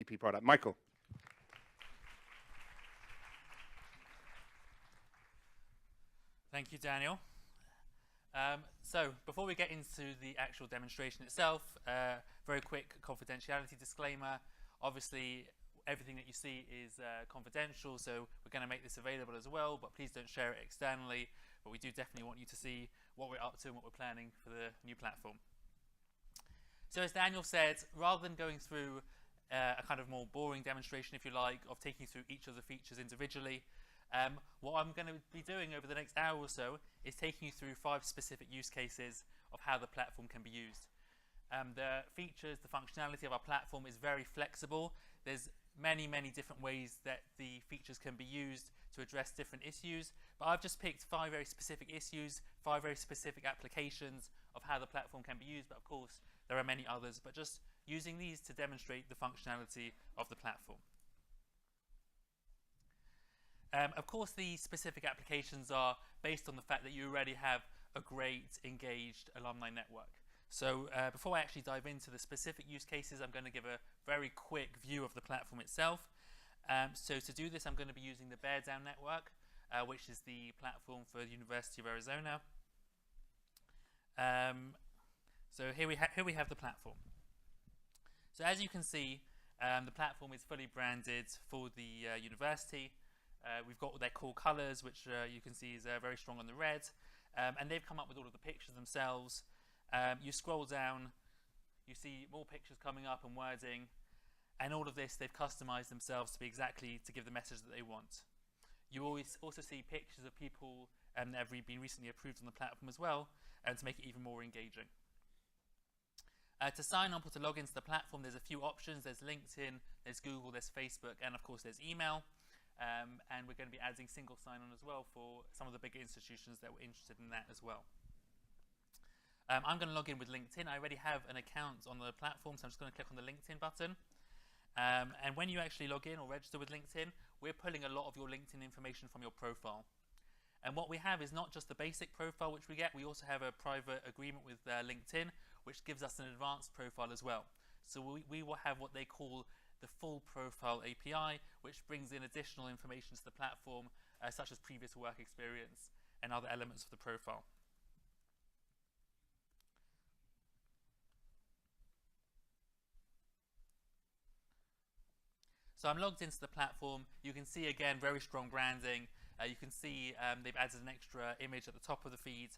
GTP product. Michael. Thank you, Daniel. So before we get into the actual demonstration itself, very quick confidentiality disclaimer. Obviously, everything that you see is confidential, so we're going to make this available as well, but please don't share it externally. But we do definitely want you to see what we're up to and what we're planning for the new platform. So as Daniel said, rather than going through a kind of more boring demonstration, if you like, of taking you through each of the features individually, what I'm going to be doing over the next hour or so is taking you through 5 specific use cases of how the platform can be used. The features, the functionality of our platform is very flexible. There's many different ways that the features can be used to address different issues, but I've just picked 5 very specific issues, 5 very specific applications of how the platform can be used, but of course there are many others, but just using these to demonstrate the functionality of the platform. Of course, the specific applications are based on the fact that you already have a great, engaged alumni network. So before I actually dive into the specific use cases, I'm going to give a very quick view of the platform itself. So to do this, I'm going to be using the Bear Down network, which is the platform for the University of Arizona. So here we have the platform. So as you can see, the platform is fully branded for the university. We've got their core colors, which you can see is very strong on the red. And they've come up with all of the pictures themselves. You scroll down, you see more pictures coming up and wording. And all of this, they've customized themselves to be exactly to give the message that they want. You always also see pictures of people that have been recently approved on the platform as well, to make it even more engaging. To sign up or to log into the platform, there's a few options. There's LinkedIn, there's Google, there's Facebook, and of course there's email. And we're going to be adding single sign-on as well for some of the bigger institutions that were interested in that as well. I'm going to log in with LinkedIn. I already have an account on the platform, so I'm just going to click on the LinkedIn button. And when you actually log in or register with LinkedIn, we're pulling a lot of your LinkedIn information from your profile. And what we have is not just the basic profile which we get, we also have a private agreement with LinkedIn, which gives us an advanced profile as well. So we will have what they call the full profile API, which brings in additional information to the platform, such as previous work experience and other elements of the profile. So I'm logged into the platform. You can see, again, very strong branding. You can see they've added an extra image at the top of the feed.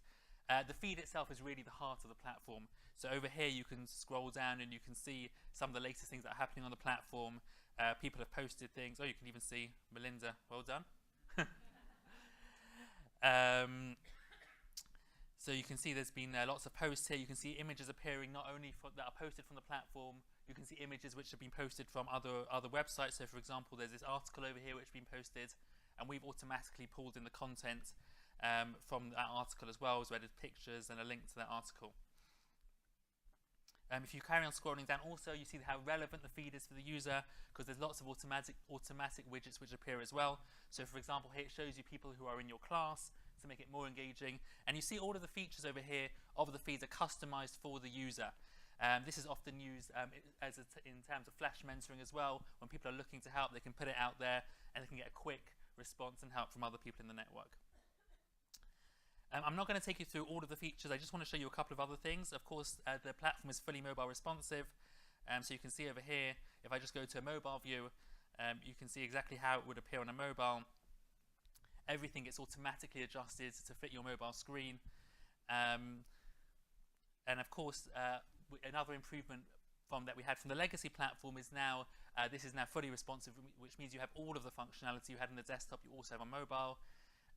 The feed itself is really the heart of the platform. So over here, you can scroll down and you can see some of the latest things that are happening on the platform. People have posted things. Oh, you can even see Melinda. Well done. So you can see there's been lots of posts here. You can see images appearing not only that are posted from the platform. You can see images which have been posted from other websites. So for example, there's this article over here which has been posted, and we've automatically pulled in the content from that article as well, as well as pictures and a link to that article. If you carry on scrolling down, also you see how relevant the feed is for the user, because there's lots of automatic widgets which appear as well. So for example, here it shows you people who are in your class to make it more engaging. And you see all of the features over here of the feeds are customized for the user. This is often used in terms of flash mentoring as well. When people are looking to help, they can put it out there and they can get a quick response and help from other people in the network. I'm not going to take you through all of the features. I just want to show you a couple of other things. Of course, the platform is fully mobile responsive. So you can see over here, if I just go to a mobile view, you can see exactly how it would appear on a mobile. Everything gets automatically adjusted to fit your mobile screen. And of course, another improvement that we had from the legacy platform is now, this is now fully responsive, which means you have all of the functionality you had on the desktop, you also have on mobile.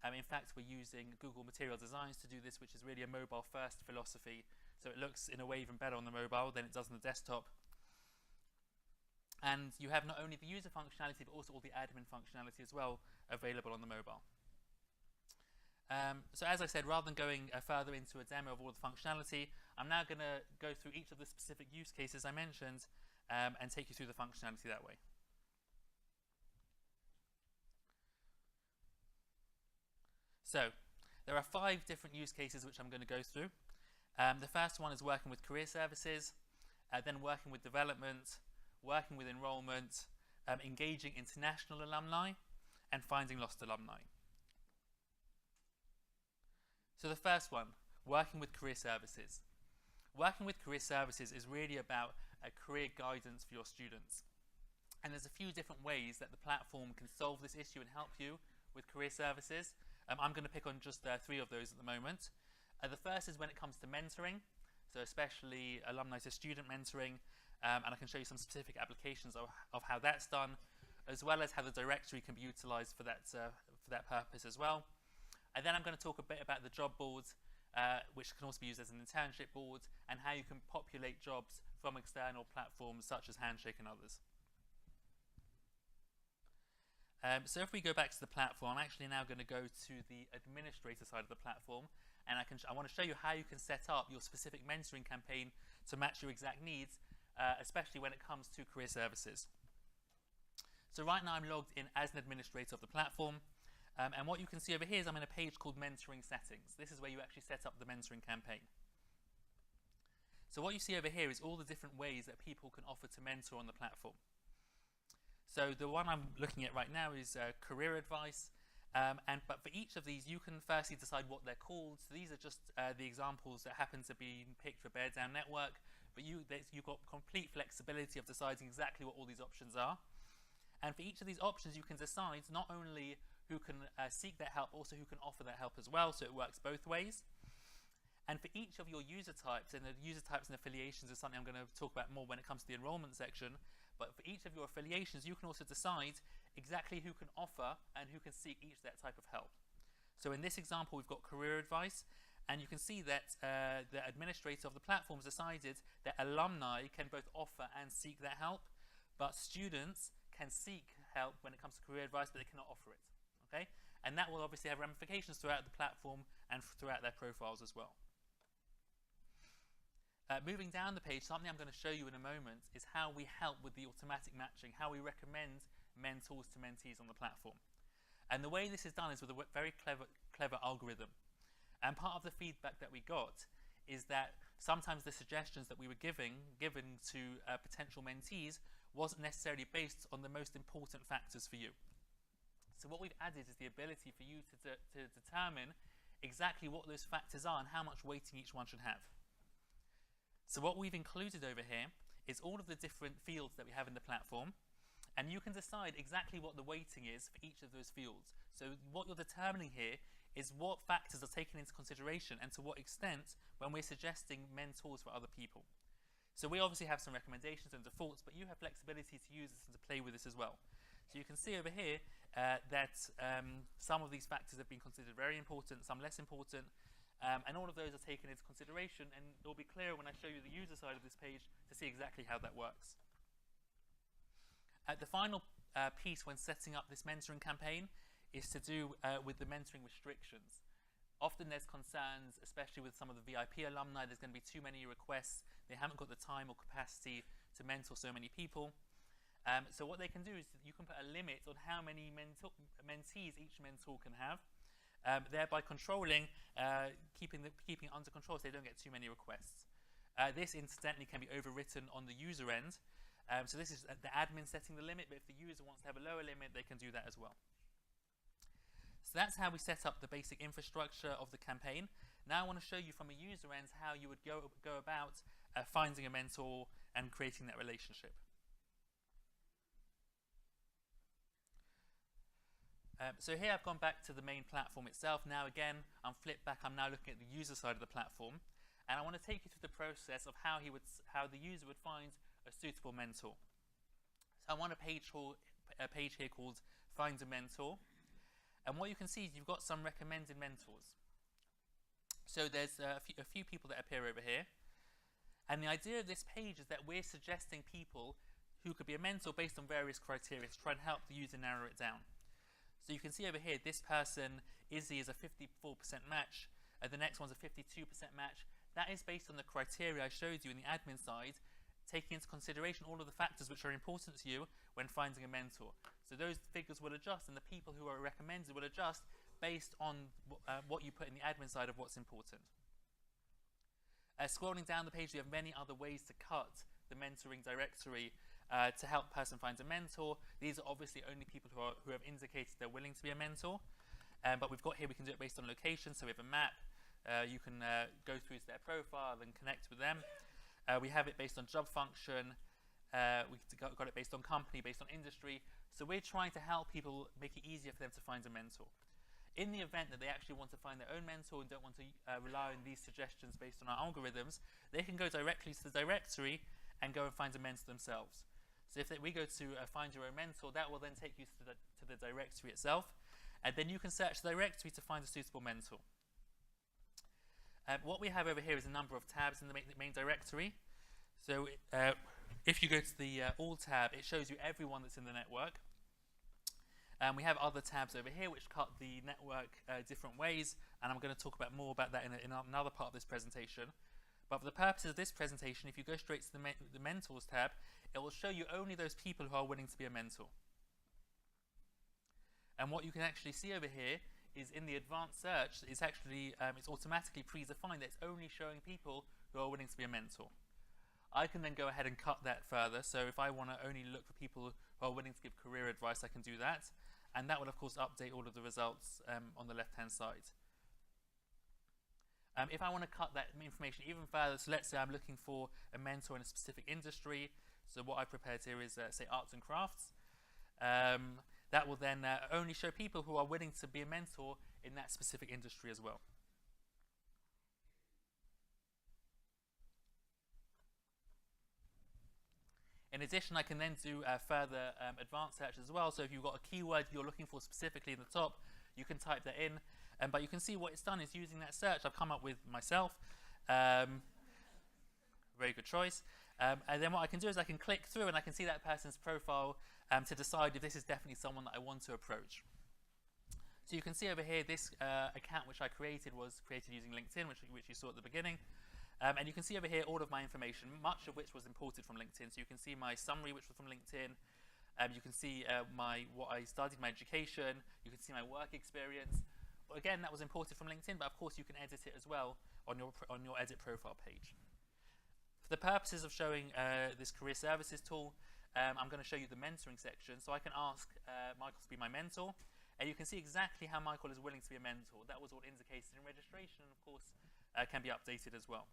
In fact, we're using Google Material Designs to do this, which is really a mobile-first philosophy. So it looks, in a way, even better on the mobile than it does on the desktop. And you have not only the user functionality, but also all the admin functionality as well available on the mobile. So as I said, rather than going further into a demo of all the functionality, I'm now going to go through each of the specific use cases I mentioned and take you through the functionality that way. So there are 5 different use cases which I'm going to go through. The first one is working with career services, then working with development, working with enrollment, engaging international alumni, and finding lost alumni. So the first one, working with career services. Working with career services is really about career guidance for your students. And there's a few different ways that the platform can solve this issue and help you with career services. I'm going to pick on just 3 of those at the moment. The first is when it comes to mentoring, so especially alumni to student mentoring, and I can show you some specific applications of how that's done, as well as how the directory can be utilized for that purpose as well. And then I'm going to talk a bit about the job boards, which can also be used as an internship board, and how you can populate jobs from external platforms such as Handshake and others. So if we go back to the platform, I'm actually now going to go to the administrator side of the platform, and I want to show you how you can set up your specific mentoring campaign to match your exact needs, especially when it comes to career services. So right now I'm logged in as an administrator of the platform, and what you can see over here is I'm in a page called Mentoring Settings. This is where you actually set up the mentoring campaign. So what you see over here is all the different ways that people can offer to mentor on the platform. So the one I'm looking at right now is career advice, but for each of these you can firstly decide what they're called. So these are just the examples that happen to be picked for Bear Down Network, but you've got complete flexibility of deciding exactly what all these options are. And for each of these options you can decide not only who can seek that help, also who can offer that help as well, so it works both ways. And for each of your user types, and the user types and affiliations is something I'm going to talk about more when it comes to the enrollment section, but for each of your affiliations you can also decide exactly who can offer and who can seek each that type of help. So in this example we've got career advice, and you can see that the administrator of the platform has decided that alumni can both offer and seek that help, but students can seek help when it comes to career advice, but they cannot offer it. Okay? And that will obviously have ramifications throughout the platform and throughout their profiles as well. Moving down the page, something I'm going to show you in a moment is how we help with the automatic matching, how we recommend mentors to mentees on the platform. And the way this is done is with a very clever algorithm. And part of the feedback that we got is that sometimes the suggestions that we were given to potential mentees wasn't necessarily based on the most important factors for you. So what we've added is the ability for you to determine exactly what those factors are and how much weighting each one should have. So what we've included over here is all of the different fields that we have in the platform, and you can decide exactly what the weighting is for each of those fields. So what you're determining here is what factors are taken into consideration and to what extent when we're suggesting mentors for other people. So we obviously have some recommendations and defaults, but you have flexibility to use this and to play with this as well. So you can see over here that some of these factors have been considered very important, some less important, and all of those are taken into consideration, and it will be clear when I show you the user side of this page to see exactly how that works. The final piece when setting up this mentoring campaign is to do with the mentoring restrictions. Often there's concerns, especially with some of the VIP alumni, there's going to be too many requests, they haven't got the time or capacity to mentor so many people. So what they can do is you can put a limit on how many mentees each mentor can have, thereby controlling, keeping it under control so they don't get too many requests. This incidentally can be overwritten on the user end. So this is the admin setting the limit, but if the user wants to have a lower limit, they can do that as well. So that's how we set up the basic infrastructure of the campaign. Now I want to show you from a user end how you would go about finding a mentor and creating that relationship. So here I've gone back to the main platform itself. Now again, I'm flipped back, I'm now looking at the user side of the platform, and I want to take you through the process of how the user would find a suitable mentor. So I'm on a page here called Find a Mentor, and what you can see is you've got some recommended mentors. So there's a few people that appear over here, and the idea of this page is that we're suggesting people who could be a mentor based on various criteria to try and help the user narrow it down. So you can see over here, this person, Izzy, is a 54% match. The next one's a 52% match. That is based on the criteria I showed you in the admin side, taking into consideration all of the factors which are important to you when finding a mentor. So those figures will adjust, and the people who are recommended will adjust based on what you put in the admin side of what's important. Scrolling down the page, we have many other ways to cut the mentoring directory to help person find a mentor. These are obviously only people who have indicated they're willing to be a mentor. But we've got here, we can do it based on location. So we have a map. You can go through to their profile and connect with them. We have it based on job function. We got it based on company, based on industry. So we're trying to help people, make it easier for them to find a mentor. In the event that they actually want to find their own mentor and don't want to rely on these suggestions based on our algorithms, they can go directly to the directory and go and find a mentor themselves. So if we go to find your own mentor, that will then take you to the directory itself, and then you can search the directory to find a suitable mentor. What we have over here is a number of tabs in the main directory. So if you go to the All tab, it shows you everyone that's in the network. We have other tabs over here which cut the network different ways, and I'm going to talk more about that in another part of this presentation. But for the purposes of this presentation, if you go straight to the Mentors tab, it will show you only those people who are willing to be a mentor. And what you can actually see over here is in the advanced search, it's actually it's automatically predefined that it's only showing people who are willing to be a mentor. I can then go ahead and cut that further. So if I want to only look for people who are willing to give career advice, I can do that. And that will, of course, update all of the results on the left-hand side. If I want to cut that information even further, so let's say I'm looking for a mentor in a specific industry. So what I've prepared here is, say, arts and crafts. That will then only show people who are willing to be a mentor in that specific industry as well. In addition, I can then do further advanced search as well. So if you've got a keyword you're looking for specifically in the top, you can type that in. But you can see what it's done is using that search, I've come up with myself. Very good choice. And then what I can do is I can click through and I can see that person's profile to decide if this is definitely someone that I want to approach. So you can see over here, this account which I created was created using LinkedIn, which you saw at the beginning. And you can see over here all of my information, much of which was imported from LinkedIn. So you can see my summary, which was from LinkedIn. You can see what I studied, my education. You can see my work experience. Again, that was imported from LinkedIn, but of course you can edit it as well on your edit profile page. For the purposes of showing this career services tool, I'm going to show you the mentoring section. So I can ask Michael to be my mentor, and you can see exactly how Michael is willing to be a mentor. That was all indicated in registration, and of course can be updated as well.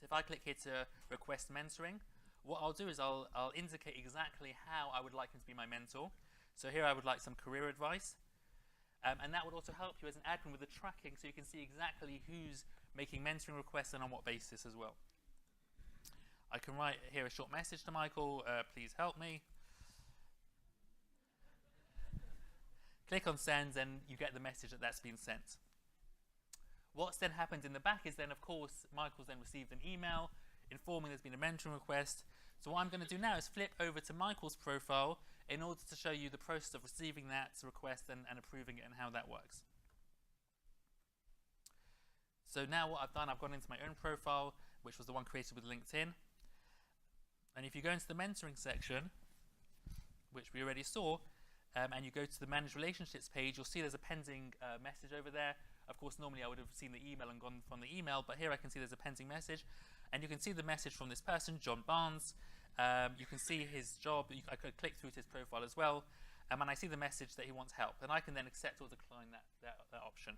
So if I click here to request mentoring, what I'll do is I'll indicate exactly how I would like him to be my mentor. So here I would like some career advice. And that would also help you as an admin with the tracking, so you can see exactly who's making mentoring requests and on what basis as well. I can write here a short message to Michael, please help me. Click on send and you get the message that that's been sent. What's then happened in the back is then, of course, Michael's then received an email informing there's been a mentoring request. So what I'm going to do now is flip over to Michael's profile in order to show you the process of receiving that request and approving it and how that works. So now what I've done, I've gone into my own profile, which was the one created with LinkedIn. And if you go into the mentoring section, which we already saw, and you go to the Manage Relationships page, you'll see there's a pending message over there. Of course, normally I would have seen the email and gone from the email, but here I can see there's a pending message. And you can see the message from this person, John Barnes. You can see his job. I could click through to his profile as well. And I see the message that he wants help. And I can then accept or decline that option.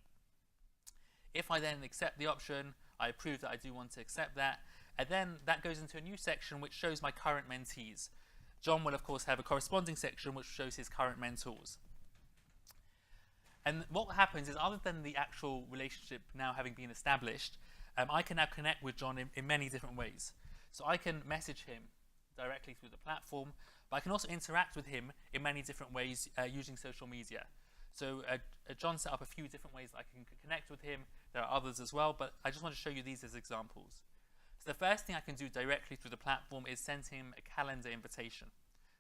If I then accept the option, I approve that I do want to accept that. And then that goes into a new section which shows my current mentees. John will, of course, have a corresponding section which shows his current mentors. And what happens is, other than the actual relationship now having been established, I can now connect with John in many different ways. So I can message him directly through the platform, but I can also interact with him in many different ways using social media. So John set up a few different ways that I can connect with him. There are others as well, but I just want to show you these as examples. So the first thing I can do directly through the platform is send him a calendar invitation.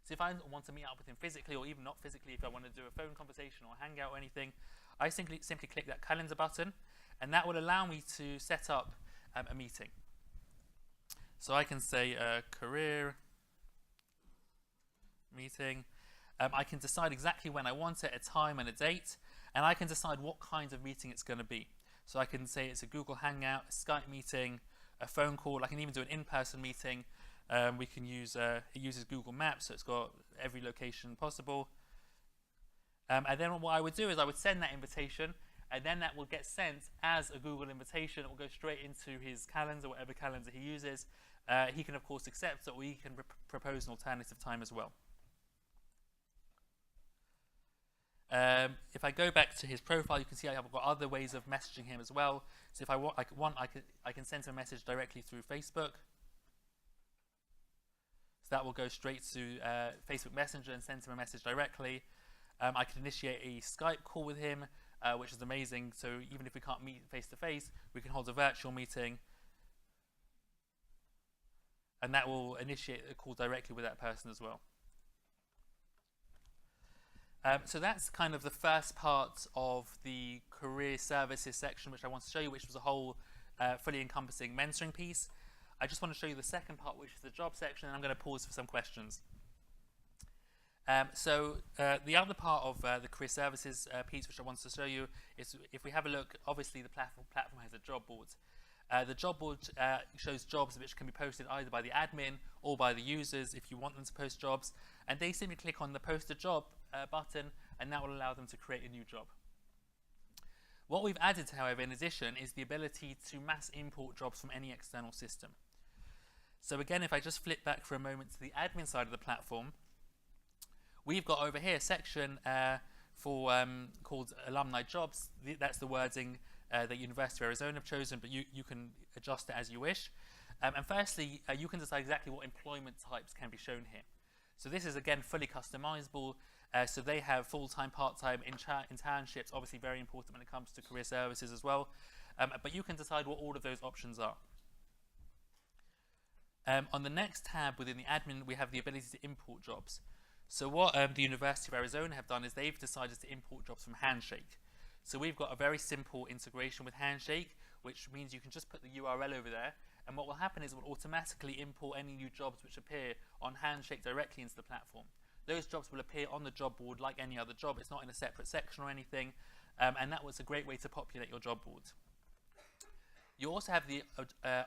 So if I want to meet up with him physically, or even not physically, if I want to do a phone conversation or hangout or anything, I simply click that calendar button, and that will allow me to set up a meeting. So I can say career meeting. I can decide exactly when I want it, a time and a date, and I can decide what kind of meeting it's going to be. So I can say it's a Google Hangout, a Skype meeting, a phone call. I can even do an in-person meeting. We can use, it uses Google Maps, so it's got every location possible. And then what I would do is I would send that invitation, and then that will get sent as a Google invitation. It will go straight into his calendar, whatever calendar he uses. He can, of course, accept it, or he can propose an alternative time as well. If I go back to his profile, you can see I've got other ways of messaging him as well. So if I want, I can send him a message directly through Facebook. So that will go straight to Facebook Messenger and send him a message directly. I can initiate a Skype call with him, which is amazing. So even if we can't meet face to face, we can hold a virtual meeting, and that will initiate a call directly with that person as well. So that's kind of the first part of the career services section, which I want to show you, which was a whole fully encompassing mentoring piece. I just want to show you the second part, which is the job section, and I'm going to pause for some questions. The other part of the career services piece, which I wanted to show you, is if we have a look, obviously the platform has a job board. The job board shows jobs which can be posted either by the admin or by the users if you want them to post jobs, and they simply click on the post a job button, and that will allow them to create a new job. What we've added, however, in addition, is the ability to mass import jobs from any external system. So again, if I just flip back for a moment to the admin side of the platform, we've got over here a section called Alumni Jobs. That's the wording that University of Arizona have chosen, but you can adjust it as you wish. And firstly, you can decide exactly what employment types can be shown here. So this is, again, fully customizable. So they have full-time, part-time, internships, obviously very important when it comes to career services as well. But you can decide what all of those options are. On the next tab within the admin, we have the ability to import jobs. So what the University of Arizona have done is they've decided to import jobs from Handshake. So we've got a very simple integration with Handshake, which means you can just put the URL over there, and what will happen is it will automatically import any new jobs which appear on Handshake directly into the platform. Those jobs will appear on the job board like any other job. It's not in a separate section or anything, and that was a great way to populate your job board. You also have the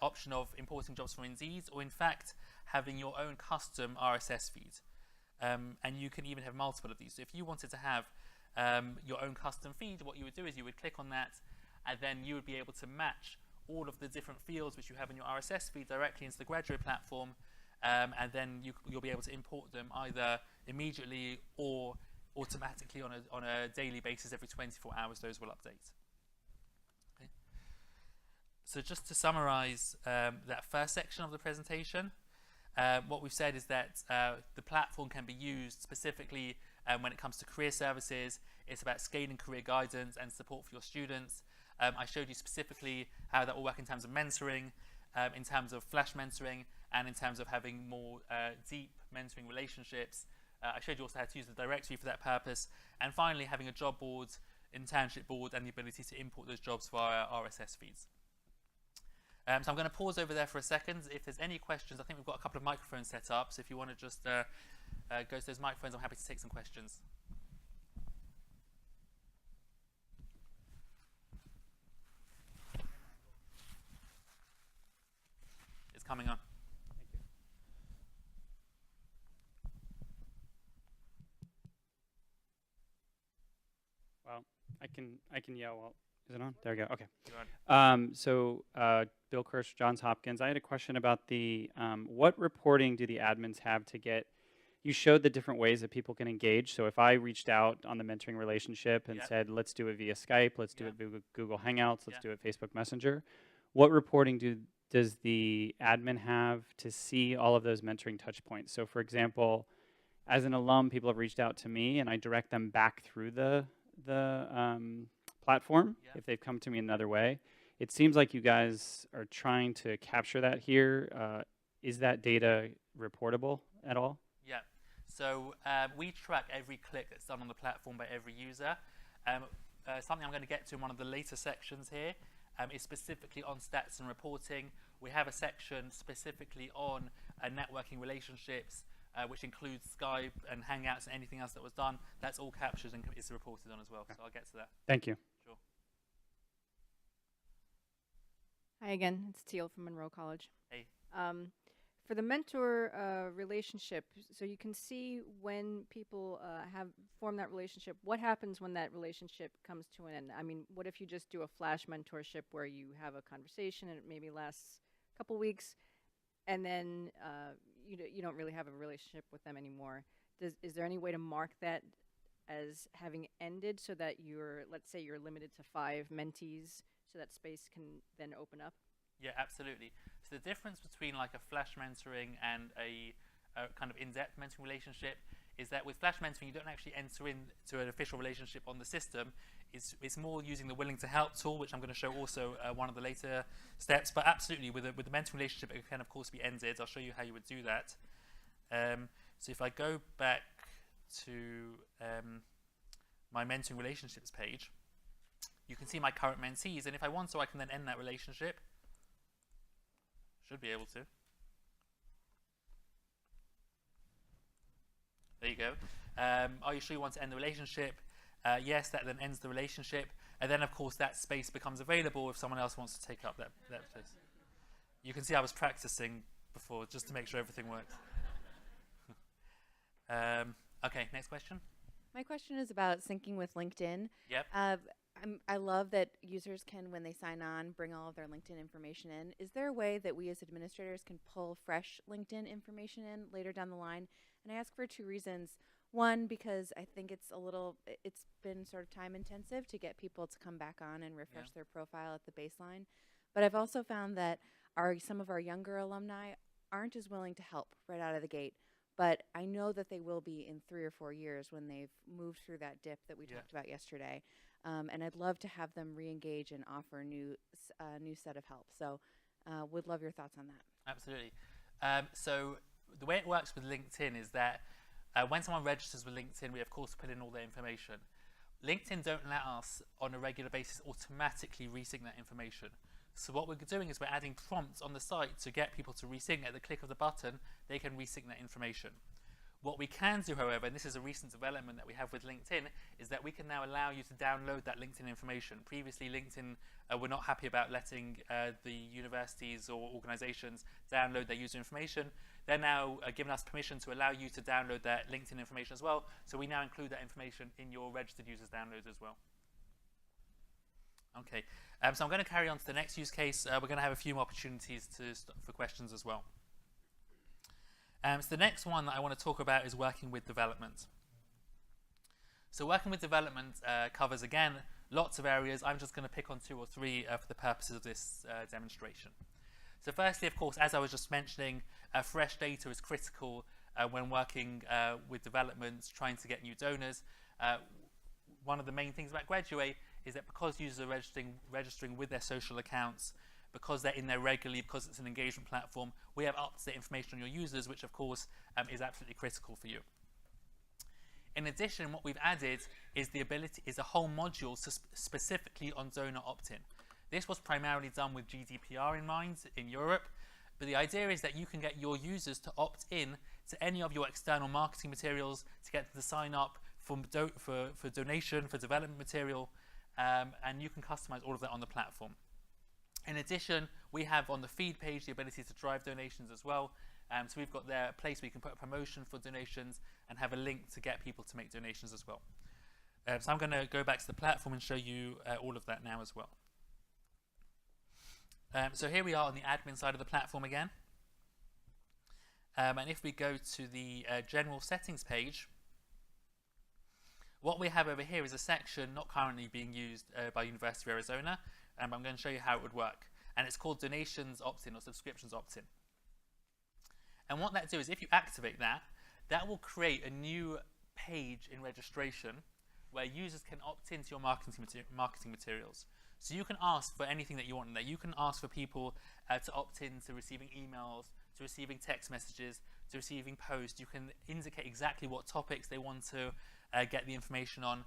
option of importing jobs from Indeed, or in fact, having your own custom RSS feed. And you can even have multiple of these. So if you wanted to have your own custom feed, what you would do is you would click on that, and then you would be able to match all of the different fields which you have in your RSS feed directly into the graduate platform, and then you'll be able to import them either immediately or automatically on a daily basis. Every 24 hours those will update. Okay. So just to summarize that first section of the presentation, what we've said is that the platform can be used specifically when it comes to career services. It's about scaling career guidance and support for your students. I showed you specifically how that will work in terms of mentoring, in terms of flash mentoring, and in terms of having more deep mentoring relationships. I showed you also how to use the directory for that purpose. And finally, having a job board, internship board, and the ability to import those jobs via RSS feeds. So I'm going to pause over there for a second. If there's any questions, I think we've got a couple of microphones set up. So if you want to just go to those microphones, I'm happy to take some questions. It's coming on. Thank you. Well, I can yell. While, is it on? There we go. Okay. Bill Kirsch, Johns Hopkins. I had a question about the what reporting do the admins have to get? You showed the different ways that people can engage. So if I reached out on the mentoring relationship and said, let's do it via Skype, let's do it via Google Hangouts, let's do it Facebook Messenger, what reporting does the admin have to see all of those mentoring touch points? So for example, as an alum, people have reached out to me and I direct them back through the platform if they've come to me another way. It seems like you guys are trying to capture that here. Is that data reportable at all? Yeah. So we track every click that's done on the platform by every user. Something I'm going to get to in one of the later sections here is specifically on stats and reporting. We have a section specifically on networking relationships, which includes Skype and Hangouts and anything else that was done. That's all captured and is reported on as well. Okay. So I'll get to that. Thank you. Sure. Hi again, it's Teal from Monroe College. Hey. For the mentor relationship, so you can see when people have formed that relationship, what happens when that relationship comes to an end? I mean, what if you just do a flash mentorship where you have a conversation and it maybe lasts a couple weeks, and then you don't really have a relationship with them anymore? Is there any way to mark that as having ended so that let's say you're limited to 5 mentees, so that space can then open up? Yeah, absolutely. So the difference between like a flash mentoring and a kind of in-depth mentoring relationship is that with flash mentoring, you don't actually enter into an official relationship on the system. It's more using the willing to help tool, which I'm going to show also one of the later steps. But absolutely, with the mentoring relationship, it can of course be ended. I'll show you how you would do that. So if I go back to my mentoring relationships page, you can see my current mentees, and if I want to, I can then end that relationship. Should be able to. There you go. Are you sure you want to end the relationship? Yes, that then ends the relationship. And then, of course, that space becomes available if someone else wants to take up that space. You can see I was practicing before just to make sure everything worked. Okay, next question. My question is about syncing with LinkedIn. Yep. I love that users can, when they sign on, bring all of their LinkedIn information in. Is there a way that we as administrators can pull fresh LinkedIn information in later down the line? And I ask for 2 reasons. One, because I think it's been sort of time intensive to get people to come back on and refresh their profile at the baseline. But I've also found that some of our younger alumni aren't as willing to help right out of the gate. But I know that they will be in 3 or 4 years when they've moved through that dip that we talked about yesterday. And I'd love to have them re-engage and offer a new set of help. So would love your thoughts on that. Absolutely. So the way it works with LinkedIn is that when someone registers with LinkedIn, we of course put in all their information. LinkedIn don't allow us on a regular basis automatically resync that information. So what we're doing is we're adding prompts on the site to get people to resync. At the click of the button, they can resync that information. What we can do, however, and this is a recent development that we have with LinkedIn, is that we can now allow you to download that LinkedIn information. Previously, LinkedIn were not happy about letting the universities or organizations download their user information. They're now giving us permission to allow you to download that LinkedIn information as well. So we now include that information in your registered users downloads as well. Okay, so I'm going to carry on to the next use case. We're going to have a few more opportunities for questions as well. So the next one that I want to talk about is working with development. So working with development covers, again, lots of areas. I'm just going to pick on 2 or 3 for the purposes of this demonstration. So firstly, of course, as I was just mentioning, fresh data is critical when working with development, trying to get new donors. One of the main things about Graduate is that because users are registering with their social accounts, because they're in there regularly, because it's an engagement platform, we have up-to-date information on your users, which of course is absolutely critical for you. In addition, what we've added is a whole module specifically on donor opt-in. This was primarily done with GDPR in mind in Europe, but the idea is that you can get your users to opt in to any of your external marketing materials, to get them to sign up for donation, for development material, and you can customize all of that on the platform. In addition, we have on the feed page the ability to drive donations as well. So we've got there a place where you can put a promotion for donations and have a link to get people to make donations as well. So I'm going to go back to the platform and show you all of that now as well. So here we are on the admin side of the platform again. And if we go to the general settings page, what we have over here is a section not currently being used by University of Arizona. I'm going to show you how it would work. And it's called Donations Opt-in or Subscriptions Opt-in. And what that do is if you activate that, that will create a new page in registration where users can opt into your marketing materials. So you can ask for anything that you want in there. You can ask for people to opt in to receiving emails, to receiving text messages, to receiving posts. You can indicate exactly what topics they want to get the information on.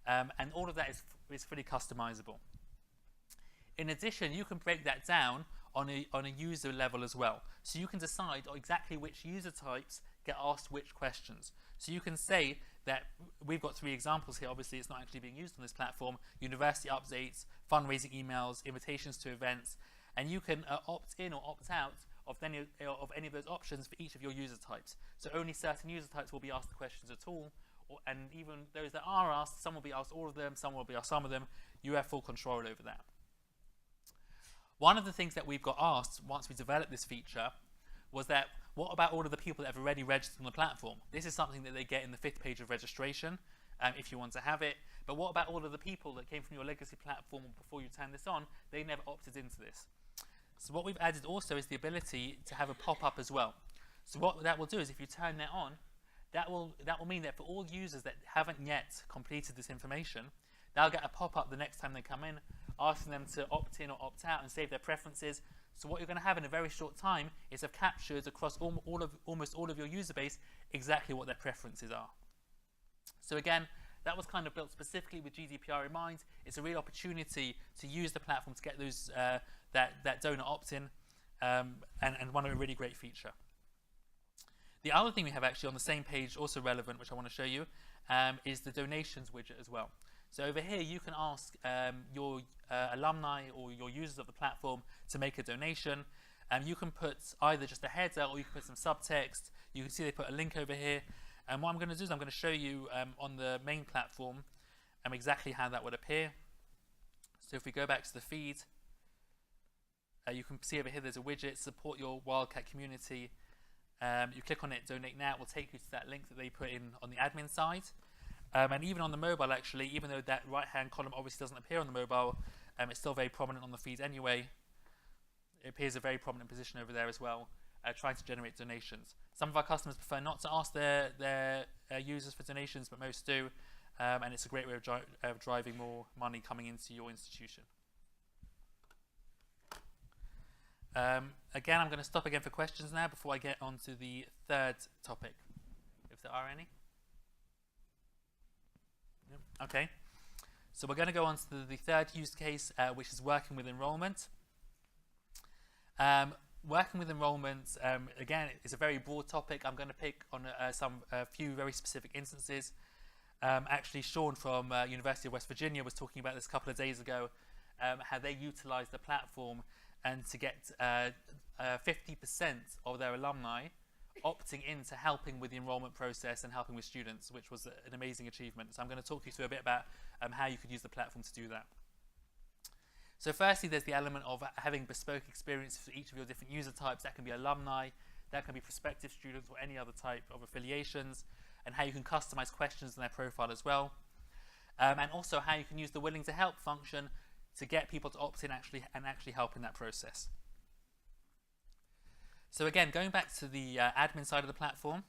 And all of that is fully customizable. In addition, you can break that down on a user level as well. So you can decide exactly which user types get asked which questions. So you can say that we've got 3 examples here. Obviously, it's not actually being used on this platform. University updates, fundraising emails, invitations to events. And you can opt in or opt out of any of those options for each of your user types. So only certain user types will be asked the questions at all, and even those that are asked, some will be asked all of them, some will be asked some of them. You have full control over that. One of the things that we've got asked once we developed this feature was that, what about all of the people that have already registered on the platform? This is something that they get in the 5th page of registration, if you want to have it. But what about all of the people that came from your legacy platform before you turn this on? They never opted into this. So what we've added also is the ability to have a pop-up as well. So what that will do is, if you turn that on, that will mean that for all users that haven't yet completed this information, they'll get a pop-up the next time they come in, asking them to opt in or opt out and save their preferences. So what you're going to have in a very short time is have captured across almost all of your user base exactly what their preferences are. So again, that was kind of built specifically with GDPR in mind. It's a real opportunity to use the platform to get those that donor opt-in, and one of a really great feature. The other thing we have actually on the same page, also relevant, which I want to show you, is the donations widget as well. So over here, you can ask your alumni or your users of the platform to make a donation. You can put either just a header or you can put some subtext. You can see they put a link over here. And what I'm going to do is I'm going to show you on the main platform exactly how that would appear. So if we go back to the feed, you can see over here there's a widget, support your Wildcat community. You click on it, donate now, it will take you to that link that they put in on the admin side. And even on the mobile, actually, even though that right-hand column obviously doesn't appear on the mobile, it's still very prominent on the feed anyway. It appears a very prominent position over there as well, trying to generate donations. Some of our customers prefer not to ask their users for donations, but most do, and it's a great way of driving more money coming into your institution. Again, I'm going to stop again for questions now before I get on to the third topic, if there are any. Okay, so we're going to go on to the third use case, which is working with enrollment. Working with enrollment, again, is a very broad topic. I'm going to pick on a few very specific instances. Actually, Sean from University of West Virginia was talking about this a couple of days ago, how they utilized the platform and to get 50% of their alumni opting into helping with the enrollment process and helping with students, which was an amazing achievement. So I'm going to talk you through a bit about how you could use the platform to do that. So firstly, there's the element of having bespoke experiences for each of your different user types. That can be alumni, that can be prospective students, or any other type of affiliations, and how you can customize questions in their profile as well. And also how you can use the willing to help function to get people to opt in and actually help in that process. So again, going back to the admin side of the platform,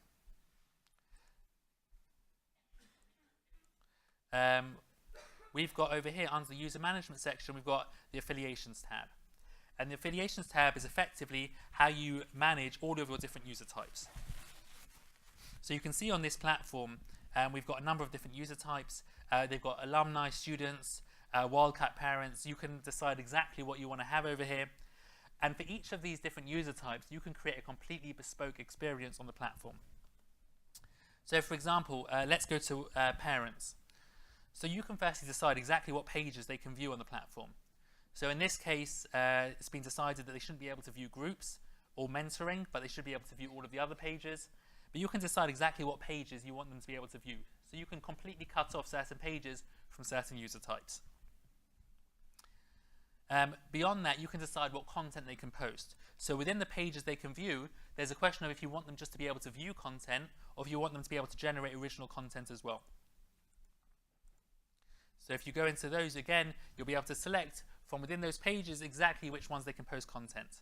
we've got over here under the user management section, we've got the affiliations tab. And the affiliations tab is effectively how you manage all of your different user types. So you can see on this platform, we've got a number of different user types. They've got alumni, students, Wildcat parents. You can decide exactly what you want to have over here. And for each of these different user types, you can create a completely bespoke experience on the platform. So for example, let's go to parents. So you can firstly decide exactly what pages they can view on the platform. So in this case, it's been decided that they shouldn't be able to view groups or mentoring, but they should be able to view all of the other pages. But you can decide exactly what pages you want them to be able to view. So you can completely cut off certain pages from certain user types. Beyond that, you can decide what content they can post. So within the pages they can view, there's a question of if you want them just to be able to view content, or if you want them to be able to generate original content as well. So if you go into those again, you'll be able to select from within those pages exactly which ones they can post content.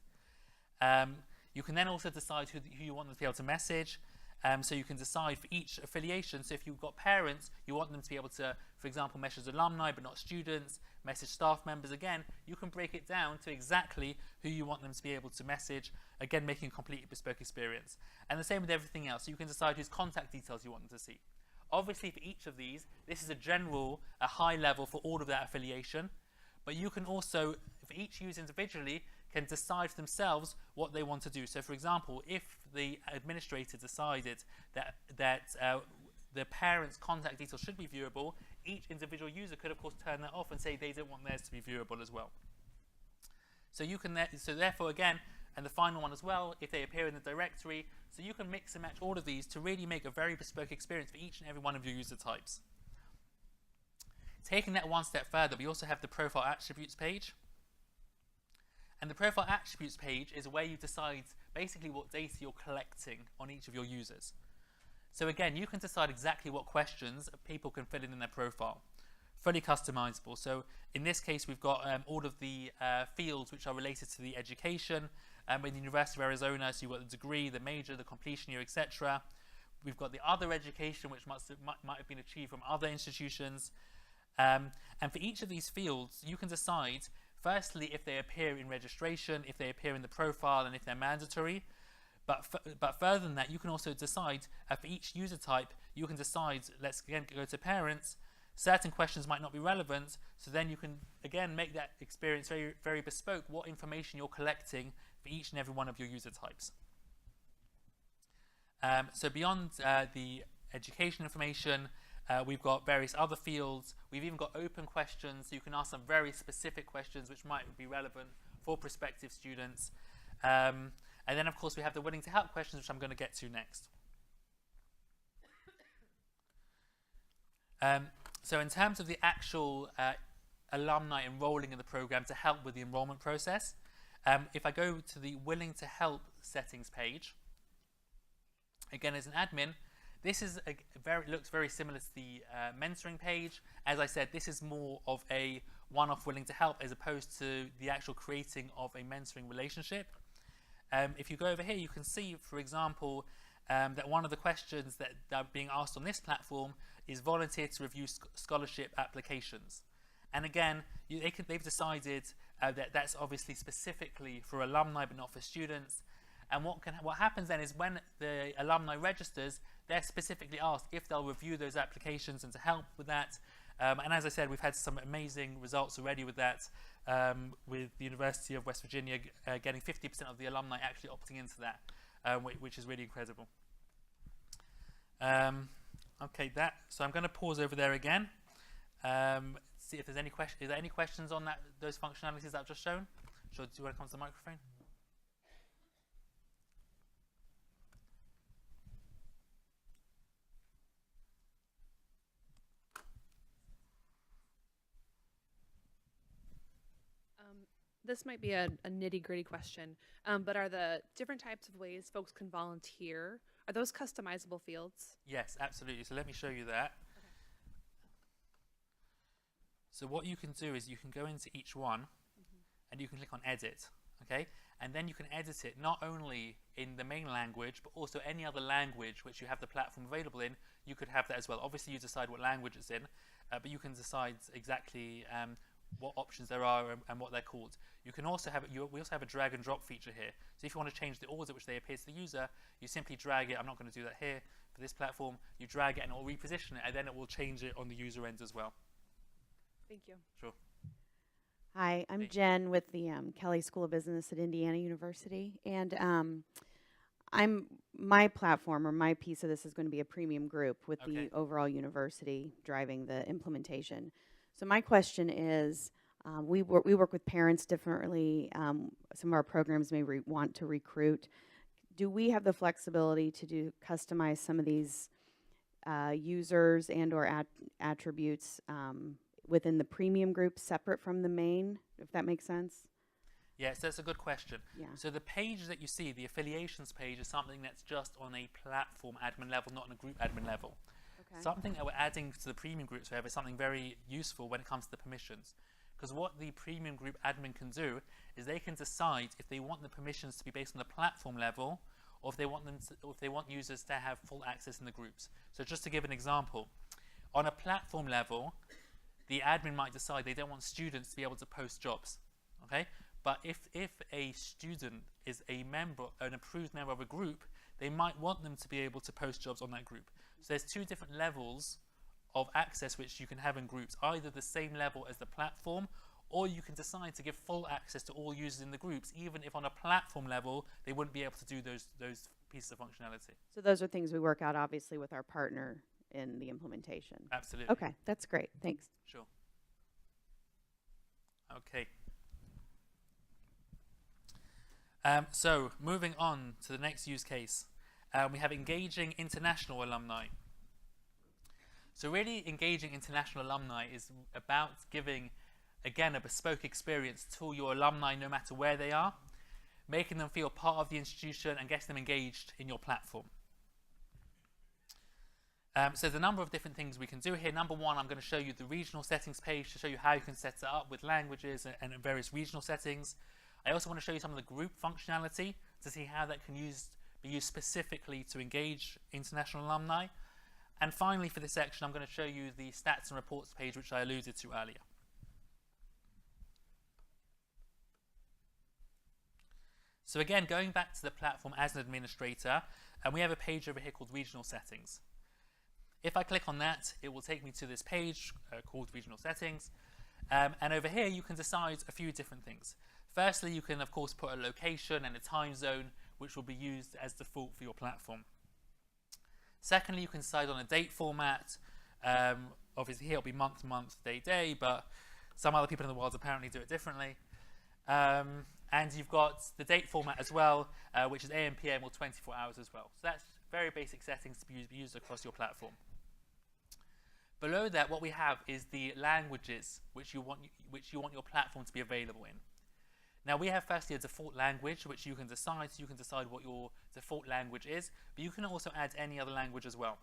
You can then also decide who you want them to be able to message. So you can decide for each affiliation. So if you've got parents, you want them to be able to, for example, message alumni but not students, message staff members. Again, you can break it down to exactly who you want them to be able to message, again, making a completely bespoke experience. And the same with everything else. So you can decide whose contact details you want them to see. Obviously, for each of these, this is a high level for all of that affiliation. But you can also, for each user individually, can decide for themselves what they want to do. So for example, if the administrator decided that the parents' contact details should be viewable, each individual user could of course turn that off and say they don't want theirs to be viewable as well. So you can, so therefore again, And the final one as well, if they appear in the directory. So you can mix and match all of these to really make a very bespoke experience for each and every one of your user types. Taking that one step further, we also have the profile attributes page. And the profile attributes page is where you decide basically what data you're collecting on each of your users. So again, you can decide exactly what questions people can fill in their profile. Fully customizable. So in this case, we've got all of the fields which are related to the education with the University of Arizona. So you've got the degree, the major, the completion year, etc. We've got the other education, which might have been achieved from other institutions. And for each of these fields, you can decide, firstly, if they appear in registration, if they appear in the profile, and if they're mandatory. But further than that, you can also decide, for each user type, you can decide, let's again go to parents, certain questions might not be relevant, so then you can, again, make that experience very, very bespoke, what information you're collecting for each and every one of your user types. So beyond the education information, we've got various other fields. We've even got open questions, so you can ask some very specific questions which might be relevant for prospective students. And then, of course, we have the willing to help questions, which I'm going to get to next. So in terms of the actual alumni enrolling in the program to help with the enrollment process, if I go to the willing to help settings page, again, as an admin, this is looks very similar to the mentoring page. As I said, this is more of a one-off willing to help as opposed to the actual creating of a mentoring relationship. If you go over here, you can see, for example, that one of the questions that are being asked on this platform is volunteer to review scholarship applications. And again, they've decided that that's obviously specifically for alumni but not for students. And what happens then is when the alumni registers, they're specifically asked if they'll review those applications and to help with that. And as I said, we've had some amazing results already with that, with the University of West Virginia getting 50% of the alumni actually opting into that, which is really incredible. Okay, so I'm going to pause over there again. See if there's any questions. Is there any questions on those functionalities that I've just shown? Sure, do you want to come to the microphone? This might be a nitty-gritty question, but are the different types of ways folks can volunteer, are those customizable fields? Yes, absolutely. So let me show you that. Okay. So what you can do is you can go into each one and you can click on edit, okay? And then you can edit it not only in the main language, but also any other language which you have the platform available in, you could have that as well. Obviously you decide what language it's in, but you can decide exactly what options there are and what they're called. You can also have we also have a drag and drop feature here. So if you want to change the order which they appear to the user, you simply drag it. I'm not going to do that here for this platform. You drag it and it will reposition it, and then it will change it on the user end as well. Thank you. Sure. Hi, I'm Jen with the Kelly School of Business at Indiana University, and my platform or my piece of this is going to be a premium group with the overall university driving the implementation. So my question is, we work with parents differently. Some of our programs may want to recruit. Do we have the flexibility to customize some of these users and or attributes within the premium group separate from the main, if that makes sense? Yes, that's a good question. Yeah. So the page that you see, the affiliations page, is something that's just on a platform admin level, not on a group admin level. Okay. Something that we're adding to the premium groups, however, is something very useful when it comes to the permissions. Because what the premium group admin can do is they can decide if they want the permissions to be based on the platform level, or if they want users to have full access in the groups. So just to give an example, on a platform level, the admin might decide they don't want students to be able to post jobs. Okay? But if a student is an approved member of a group, they might want them to be able to post jobs on that group. So there's two different levels of access which you can have in groups, either the same level as the platform, or you can decide to give full access to all users in the groups, even if on a platform level they wouldn't be able to do those pieces of functionality. So those are things we work out obviously with our partner in the implementation. Absolutely. Okay, that's great. Thanks. Sure. Okay. So moving on to the next use case, we have engaging international alumni. So really engaging international alumni is about giving, again, a bespoke experience to your alumni no matter where they are, making them feel part of the institution and getting them engaged in your platform. So there's a number of different things we can do here. Number one, I'm going to show you the regional settings page to show you how you can set it up with languages and various regional settings. I also want to show you some of the group functionality to see how that can be used specifically to engage international alumni. And finally, for this section, I'm going to show you the stats and reports page, which I alluded to earlier. So again, going back to the platform as an administrator, and we have a page over here called regional settings. If I click on that, it will take me to this page called regional settings. And over here, you can decide a few different things. Firstly, you can, of course, put a location and a time zone, which will be used as default for your platform. Secondly, you can decide on a date format. Obviously, here it'll be month to month, day to day, but some other people in the world apparently do it differently. And you've got the date format as well, which is AM, PM, or 24 hours as well. So that's very basic settings to be used across your platform. Below that, what we have is the languages which you want your platform to be available in. Now, we have firstly a default language which you can decide. So you can decide what your default language is, but you can also add any other language as well.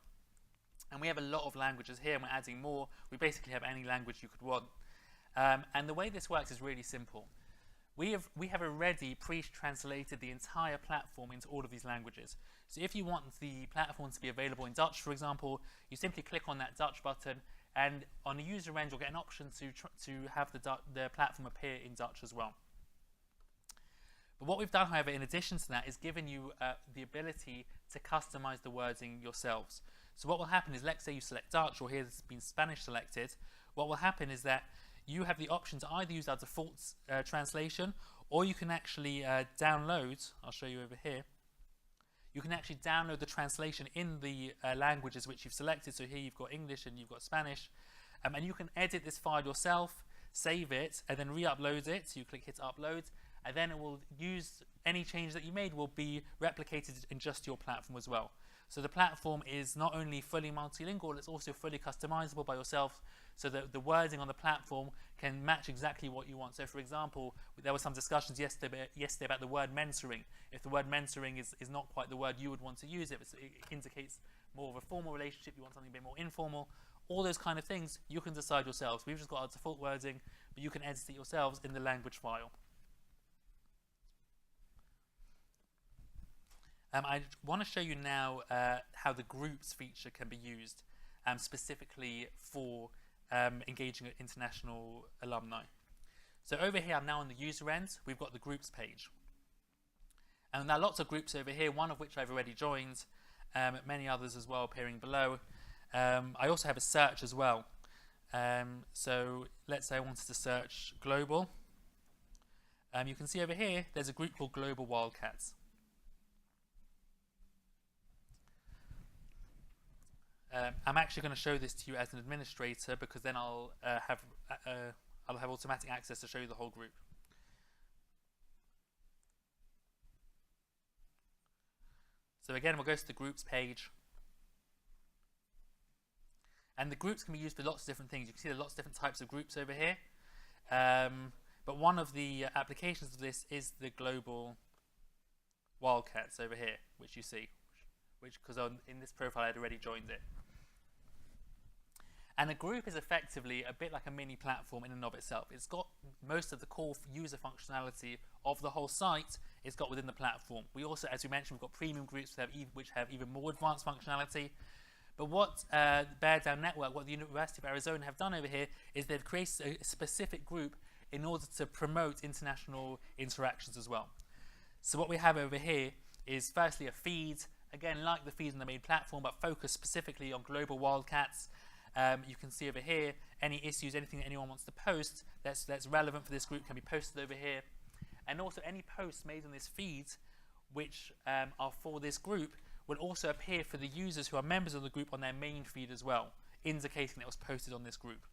And we have a lot of languages here, and we're adding more. We basically have any language you could want. And the way this works is really simple. We have already pre-translated the entire platform into all of these languages. So if you want the platform to be available in Dutch, for example, you simply click on that Dutch button, and on the user end, you'll get an option to have the platform appear in Dutch as well. But what we've done, however, in addition to that, is given you the ability to customize the wording yourselves. So what will happen is, let's say you select Dutch, or here it's been Spanish selected. What will happen is that you have the option to either use our default translation, or you can actually download, I'll show you over here, you can actually download the translation in the languages which you've selected. So here you've got English and you've got Spanish, and you can edit this file yourself, save it, and then re-upload it. So you click hit upload, and then it will use any change that you made will be replicated in just your platform as well. So the platform is not only fully multilingual, it's also fully customizable by yourself, so that the wording on the platform can match exactly what you want. So for example, there were some discussions yesterday about the word mentoring. If the word mentoring is not quite the word you would want to use, it indicates more of a formal relationship, you want something a bit more informal, all those kind of things, you can decide yourselves. We've just got our default wording, but you can edit it yourselves in the language file. I want to show you now how the groups feature can be used specifically for engaging international alumni. So over here, I'm now on the user end. We've got the groups page. And there are lots of groups over here, one of which I've already joined, many others as well appearing below. I also have a search as well. So let's say I wanted to search global. You can see over here, there's a group called Global Wildcats. I'm actually going to show this to you as an administrator, because then I'll have automatic access to show you the whole group. So again, we'll go to the groups page. And the groups can be used for lots of different things. You can see there are lots of different types of groups over here. But one of the applications of this is the Global Wildcats over here, which you see, because in this profile I'd already joined it. And a group is effectively a bit like a mini platform in and of itself. It's got most of the core user functionality of the whole site. It's got within the platform. We also, as we mentioned, we've got premium groups which have even more advanced functionality. But what Bear Down Network, what the University of Arizona have done over here, is they've created a specific group in order to promote international interactions as well. So what we have over here is firstly a feed, again like the feeds on the main platform, but focused specifically on Global Wildcats. You can see over here any issues, anything that anyone wants to post that's relevant for this group can be posted over here. And also any posts made on this feed which are for this group will also appear for the users who are members of the group on their main feed as well, indicating that it was posted on this group.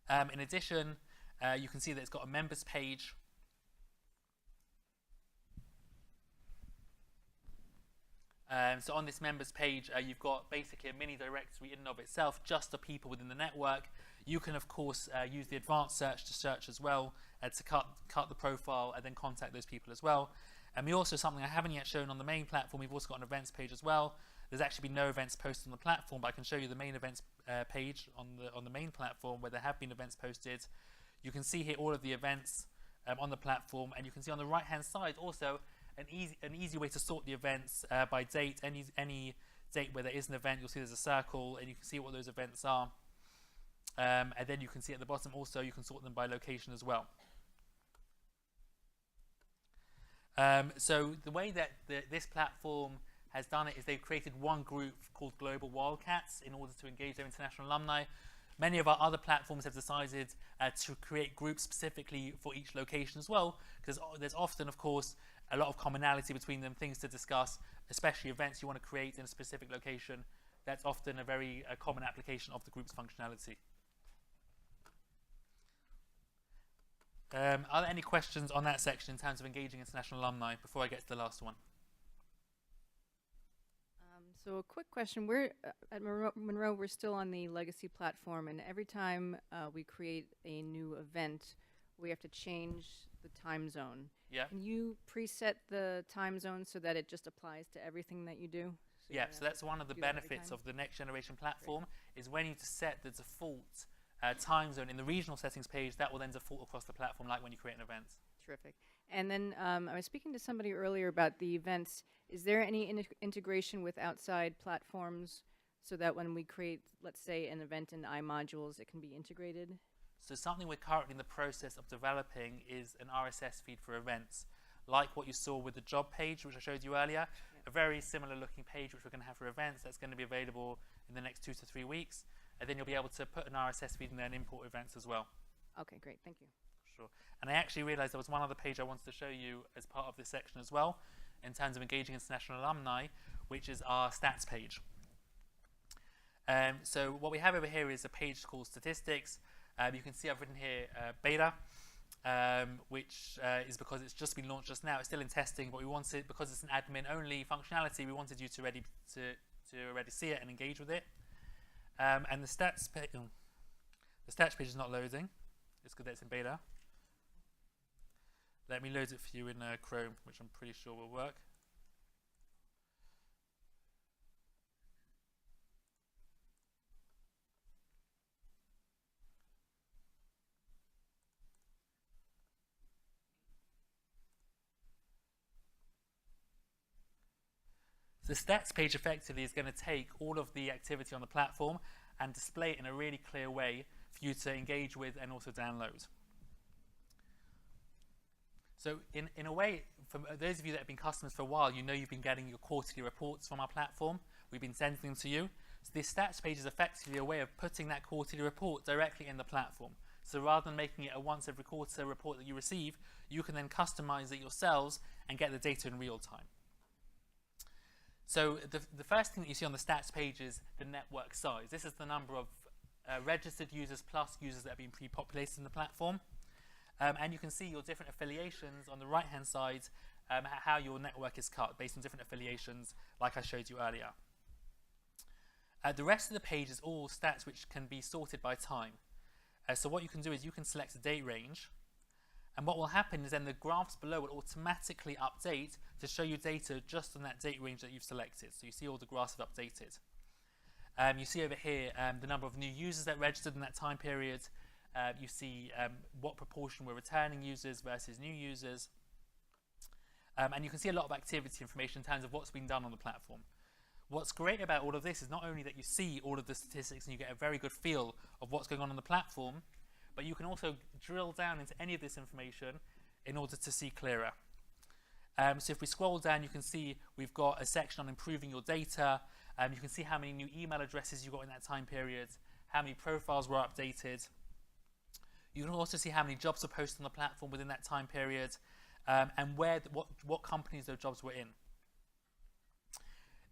In addition, you can see that it's got a members page. So on this members page, you've got basically a mini directory in and of itself, just the people within the network. You can, of course, use the advanced search to search as well, to cut the profile and then contact those people as well. And we also, something I haven't yet shown on the main platform, we've also got an events page as well. There's actually been no events posted on the platform, but I can show you the main events page on the main platform where there have been events posted. You can see here all of the events on the platform, and you can see on the right-hand side also an easy way to sort the events by date. Any date where there is an event, you'll see there's a circle, and you can see what those events are. And then you can see at the bottom also you can sort them by location as well. So the way that this platform has done it is they've created one group called Global Wildcats in order to engage their international alumni. Many of our other platforms have decided to create groups specifically for each location as well, because there's often, of course, a lot of commonality between them, things to discuss, especially events you want to create in a specific location. That's often a very common application of the group's functionality. Are there any questions on that section in terms of engaging international alumni before I get to the last one? So a quick question. We're at Monroe, we're still on the legacy platform, and every time we create a new event, we have to change the time zone. Yeah. Can you preset the time zone so that it just applies to everything that you do? Yeah, so that's one of the do that every benefits time? of the next generation platform, is when you set the default time zone in the regional settings page, that will then default across the platform like when you create an event. Terrific. And then I was speaking to somebody earlier about the events. Is there any integration with outside platforms so that when we create, let's say, an event in iModules, it can be integrated? So something we're currently in the process of developing is an RSS feed for events, like what you saw with the job page, which I showed you earlier. A very similar looking page which we're going to have for events that's going to be available in the next 2 to 3 weeks. And then you'll be able to put an RSS feed in there and import events as well. Okay, great. Thank you. Sure. And I actually realized there was one other page I wanted to show you as part of this section as well, in terms of engaging international alumni, which is our stats page. So what we have over here is a page called statistics. You can see I've written here beta, which is because it's just been launched just now. It's still in testing, but we wanted, because it's an admin-only functionality, we wanted you to already see it and engage with it. And the stats page is not loading. It's good that it's in beta. Let me load it for you in Chrome, which I'm pretty sure will work. The stats page effectively is going to take all of the activity on the platform and display it in a really clear way for you to engage with and also download. So in a way, for those of you that have been customers for a while, you know you've been getting your quarterly reports from our platform. We've been sending them to you. So this stats page is effectively a way of putting that quarterly report directly in the platform. So rather than making it a once every quarter report that you receive, you can then customize it yourselves and get the data in real time. So the first thing that you see on the stats page is the network size. This is the number of registered users plus users that have been pre-populated in the platform. And you can see your different affiliations on the right-hand side, how your network is cut based on different affiliations, like I showed you earlier. The rest of the page is all stats which can be sorted by time. So what you can do is you can select a date range, and what will happen is then the graphs below will automatically update to show you data just on that date range that you've selected. So you see all the graphs have updated. You see over here the number of new users that registered in that time period. You see what proportion were returning users versus new users. And you can see a lot of activity information in terms of what's been done on the platform. What's great about all of this is not only that you see all of the statistics and you get a very good feel of what's going on the platform, but you can also drill down into any of this information in order to see clearer. So if we scroll down, you can see we've got a section on improving your data. You can see how many new email addresses you got in that time period, how many profiles were updated. You can also see how many jobs were posted on the platform within that time period, and what companies those jobs were in.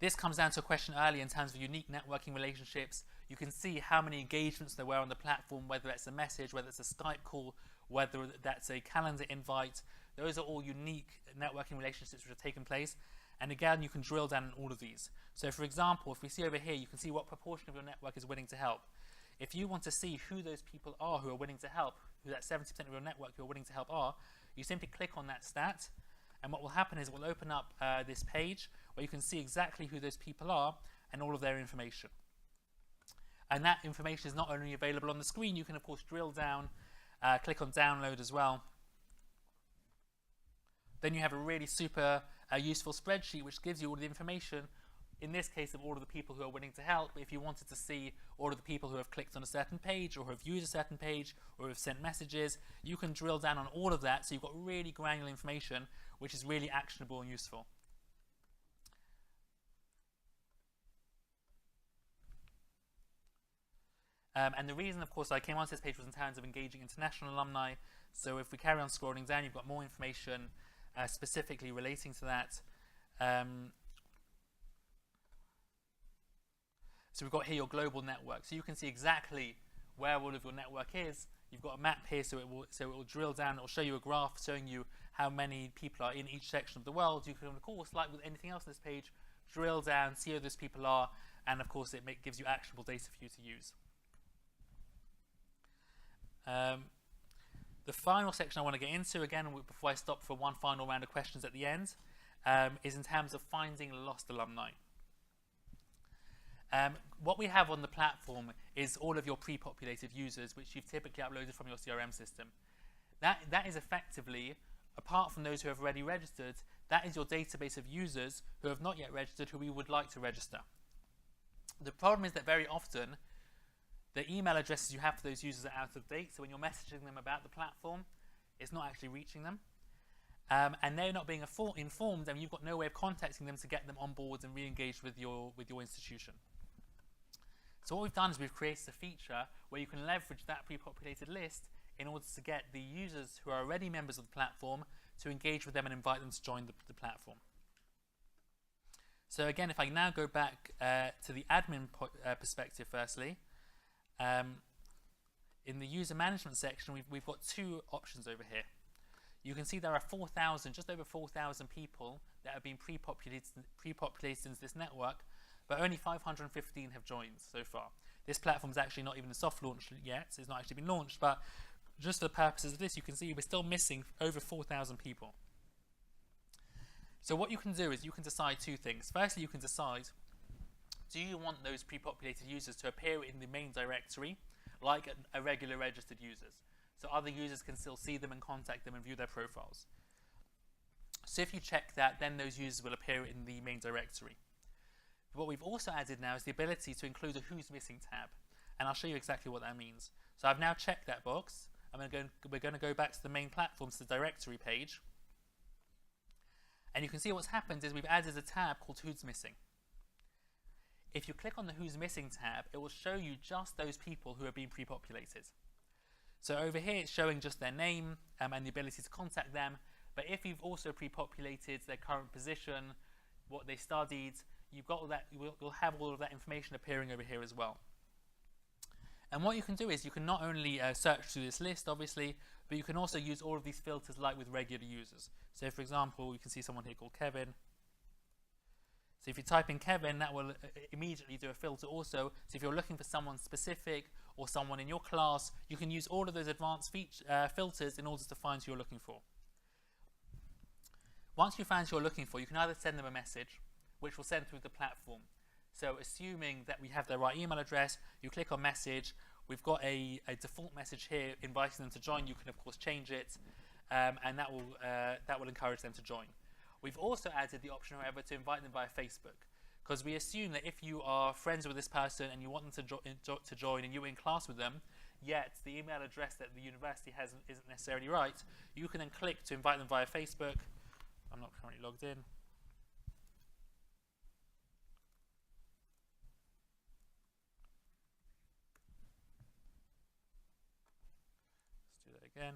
This comes down to a question earlier in terms of unique networking relationships. You can see how many engagements there were on the platform, whether it's a message, whether it's a Skype call, whether that's a calendar invite. Those are all unique networking relationships which have taken place. And again, you can drill down on all of these. So for example, if we see over here, you can see what proportion of your network is willing to help. If you want to see who those people are who are willing to help, who that 70% of your network who are willing to help are, you simply click on that stat, and what will happen is it will open up this page where you can see exactly who those people are and all of their information. And that information is not only available on the screen, you can of course drill down, click on download as well. Then you have a really super useful spreadsheet which gives you all the information, in this case of all of the people who are willing to help. If you wanted to see all of the people who have clicked on a certain page or have used a certain page or have sent messages, you can drill down on all of that, so you've got really granular information which is really actionable and useful. And the reason, of course, I came onto this page was in terms of engaging international alumni. So if we carry on scrolling down, you've got more information specifically relating to that. So we've got here your global network. So you can see exactly where all of your network is. You've got a map here, so it will drill down. It will show you a graph showing you how many people are in each section of the world. You can, of course, like with anything else on this page, drill down, see who those people are, and of course it gives you actionable data for you to use. The final section I want to get into, again, before I stop for one final round of questions at the end, is in terms of finding lost alumni. What we have on the platform is all of your pre-populated users, which you've typically uploaded from your CRM system. That is effectively, apart from those who have already registered, that is your database of users who have not yet registered, who we would like to register. The problem is that very often, the email addresses you have for those users are out of date, so when you're messaging them about the platform, it's not actually reaching them. And they're not being informed, and you've got no way of contacting them to get them on board and re-engaged with your institution. So what we've done is we've created a feature where you can leverage that pre-populated list in order to get the users who are already members of the platform to engage with them and invite them to join the platform. So again, if I now go back to the admin perspective firstly, in the user management section, we've got two options over here. You can see there are 4,000, just over 4,000 people that have been pre-populated into this network, but only 515 have joined so far. This platform is actually not even a soft launch yet, so it's not actually been launched, but just for the purposes of this, you can see we're still missing over 4,000 people. So what you can do is you can decide two things. Firstly, you can decide, do you want those pre-populated users to appear in the main directory like a regular registered users? So other users can still see them and contact them and view their profiles. So if you check that, then those users will appear in the main directory. What we've also added now is the ability to include a Who's Missing tab. And I'll show you exactly what that means. So I've now checked that box. We're going to go back to the main platform, to the directory page. And you can see what's happened is we've added a tab called Who's Missing. If you click on the Who's Missing tab, it will show you just those people who have been pre-populated. So over here, it's showing just their name and the ability to contact them. But if you've also pre-populated their current position, what they studied, you've got all that. You'll have all of that information appearing over here as well. And what you can do is you can not only search through this list, obviously, but you can also use all of these filters like with regular users. So for example, you can see someone here called Kevin. So if you type in Kevin, that will immediately do a filter also. So if you're looking for someone specific or someone in your class, you can use all of those advanced filters in order to find who you're looking for. Once you find who you're looking for, you can either send them a message, which will send through the platform. So assuming that we have their right email address, you click on message. We've got a default message here inviting them to join. You can of course change it, and that will encourage them to join. We've also added the option, however, to invite them via Facebook, because we assume that if you are friends with this person and you want them to join and you're in class with them, yet the email address that the university has isn't necessarily right, you can then click to invite them via Facebook. I'm not currently logged in. Again,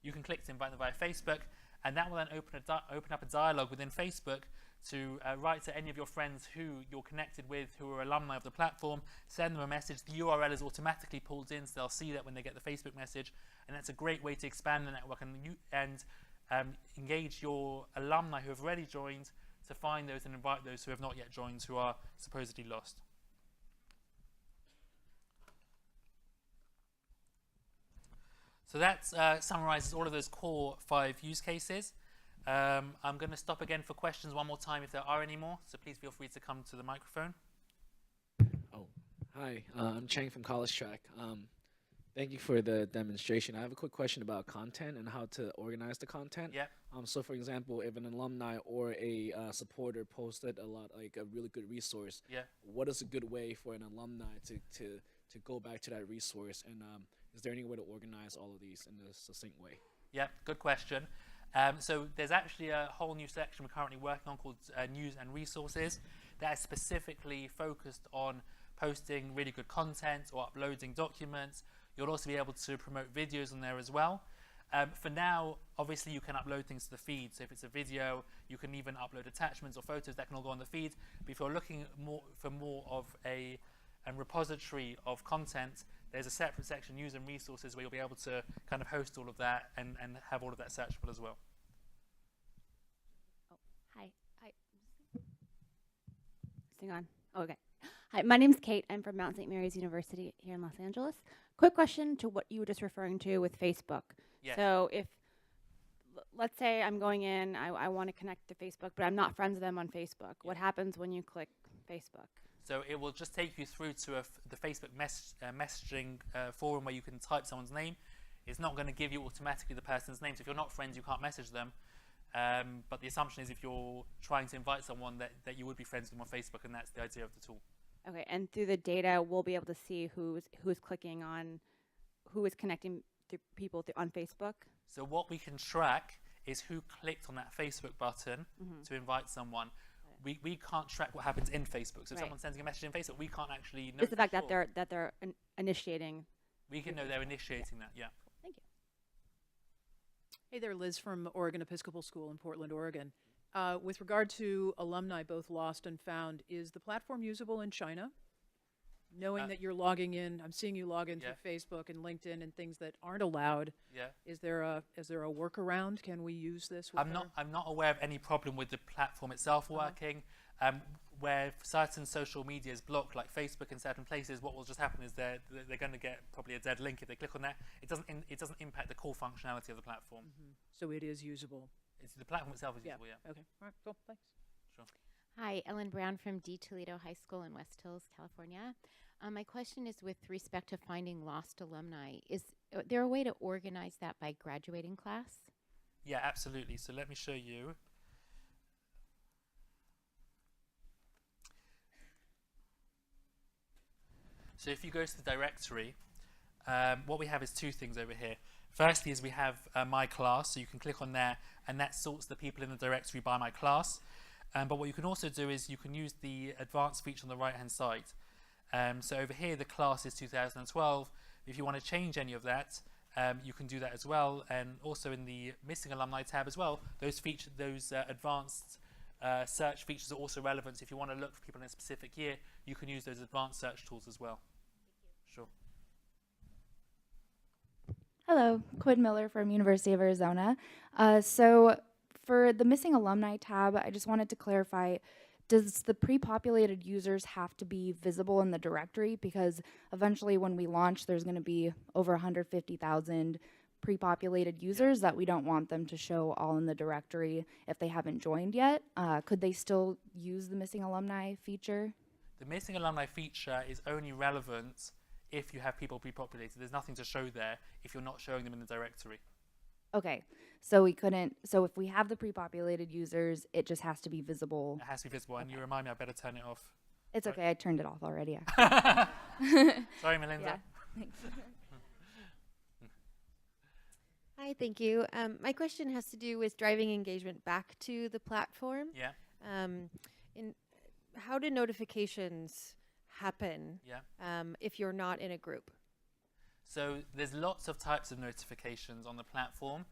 you can click to invite them via Facebook, and that will then open up a dialogue within Facebook to write to any of your friends who you're connected with, who are alumni of the platform, send them a message. The URL is automatically pulled in, so they'll see that when they get the Facebook message, and that's a great way to expand the network and engage your alumni who have already joined to find those and invite those who have not yet joined, who are supposedly lost. So that summarizes all of those core 5 use cases. I'm going to stop again for questions one more time if there are any more, so please feel free to come to the microphone. Oh, hi. I'm Chang from College Track. Thank you for the demonstration. I have a quick question about content and how to organize the content. Yeah. So, for example, if an alumni or a supporter posted a really good resource, Yeah. what is a good way for an alumni to go back to that resource? And is there any way to organize all of these in a succinct way? Yeah, good question. So there's actually a whole new section we're currently working on called News and Resources that is specifically focused on posting really good content or uploading documents. You'll also be able to promote videos on there as well. For now, obviously, you can upload things to the feed. So if it's a video, you can even upload attachments or photos that can all go on the feed. But if you're looking for more of a repository of content, there's a separate section, News and Resources, where you'll be able to kind of host all of that and have all of that searchable as well. Oh, hi. Hang on. Oh, okay. Hi, my name's Kate. I'm from Mount St. Mary's University here in Los Angeles. Quick question to what you were just referring to with Facebook. Yes. So if, let's say I'm going in, I want to connect to Facebook, but I'm not friends with them on Facebook. What happens when you click Facebook? So it will just take you through to the Facebook messaging forum where you can type someone's name. It's not going to give you automatically the person's name. So if you're not friends, you can't message them. But the assumption is if you're trying to invite someone that you would be friends with them on Facebook, and that's the idea of the tool. Okay, and through the data, we'll be able to see who's clicking on, who is connecting to people on Facebook. So what we can track is who clicked on that Facebook button to invite someone. We can't track what happens in Facebook. So if someone's sending a message in Facebook, we can't actually know. It's the fact that they're initiating. We can know they're initiating that. Yeah. Thank you. Hey there, Liz from Oregon Episcopal School in Portland, Oregon. With regard to alumni, both lost and found, is the platform usable in China? Knowing that you're logging in, I'm seeing you log in through Facebook and LinkedIn and things that aren't allowed. Yeah. Is there a workaround? Can we use this? I'm not aware of any problem with the platform itself working. Where certain social media is blocked, like Facebook in certain places, what will just happen is they're going to get probably a dead link if they click on that. It doesn't impact the core functionality of the platform. So it is usable. The platform itself is usable. Yeah. Okay. All right. Cool. Thanks. Sure. Hi, Ellen Brown from D. Toledo High School in West Hills, California. My question is with respect to finding lost alumni. Is there a way to organize that by graduating class? Yeah, absolutely. So let me show you. So if you go to the directory, what we have is 2 things over here. Firstly is we have my class, so you can click on there, and that sorts the people in the directory by my class. But what you can also do is you can use the advanced feature on the right-hand side. So over here, the class is 2012. If you want to change any of that, you can do that as well. And also in the missing alumni tab as well, those advanced search features are also relevant. So if you want to look for people in a specific year, you can use those advanced search tools as well. Sure. Hello, Quinn Miller from University of Arizona. So for the missing alumni tab, I just wanted to clarify, does the pre-populated users have to be visible in the directory? Because eventually when we launch, there's going to be over 150,000 pre-populated users that we don't want them to show all in the directory if they haven't joined yet. Could they still use the missing alumni feature? The missing alumni feature is only relevant if you have people pre-populated. There's nothing to show there if you're not showing them in the directory. Okay, so we couldn't, so if we have the pre-populated users, it just has to be visible. It has to be visible, and you remind me I better turn it off. It's okay, I turned it off already. Sorry, Melinda. Yeah. Hi, thank you. My question has to do with driving engagement back to the platform. Yeah. How do notifications happen if you're not in a group? So there's lots of types of notifications on the platform.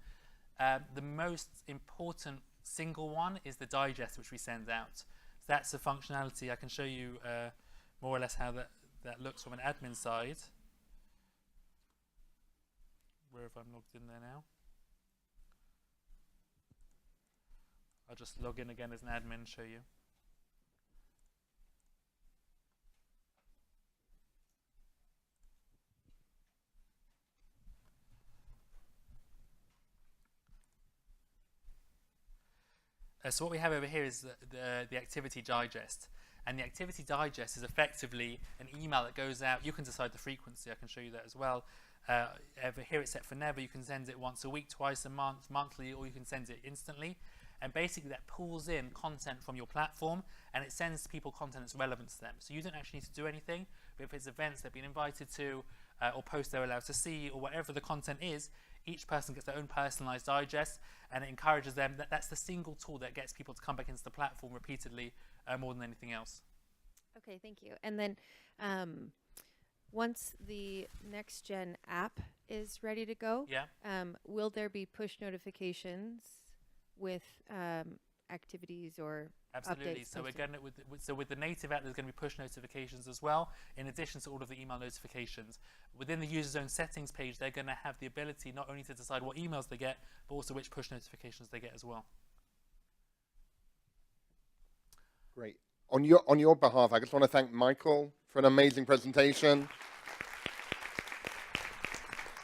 The most important single one is the digest, which we send out. So that's a functionality. I can show you more or less how that looks from an admin side. Where if I'm logged in there now? I'll just log in again as an admin and show you. So what we have over here is the activity digest. And the activity digest is effectively an email that goes out. You can decide the frequency. I can show you that as well. Over here it's set for never. You can send it once a week, twice a month, monthly, or you can send it instantly. And basically that pulls in content from your platform and it sends people content that's relevant to them. So you don't actually need to do anything, but if it's events they've been invited to or posts they're allowed to see or whatever the content is, each person gets their own personalized digest and it encourages them. That's the single tool that gets people to come back into the platform repeatedly more than anything else. Okay, thank you. And then once the next gen app is ready to go, will there be push notifications with activities or Absolutely. updates So we're posted? going with the native app, there's going to be push notifications as well, in addition to all of the email notifications. Within the user's own settings page, they're going to have the ability not only to decide what emails they get, but also which push notifications they get as well. Great. On your behalf, I just want to thank Michael for an amazing presentation.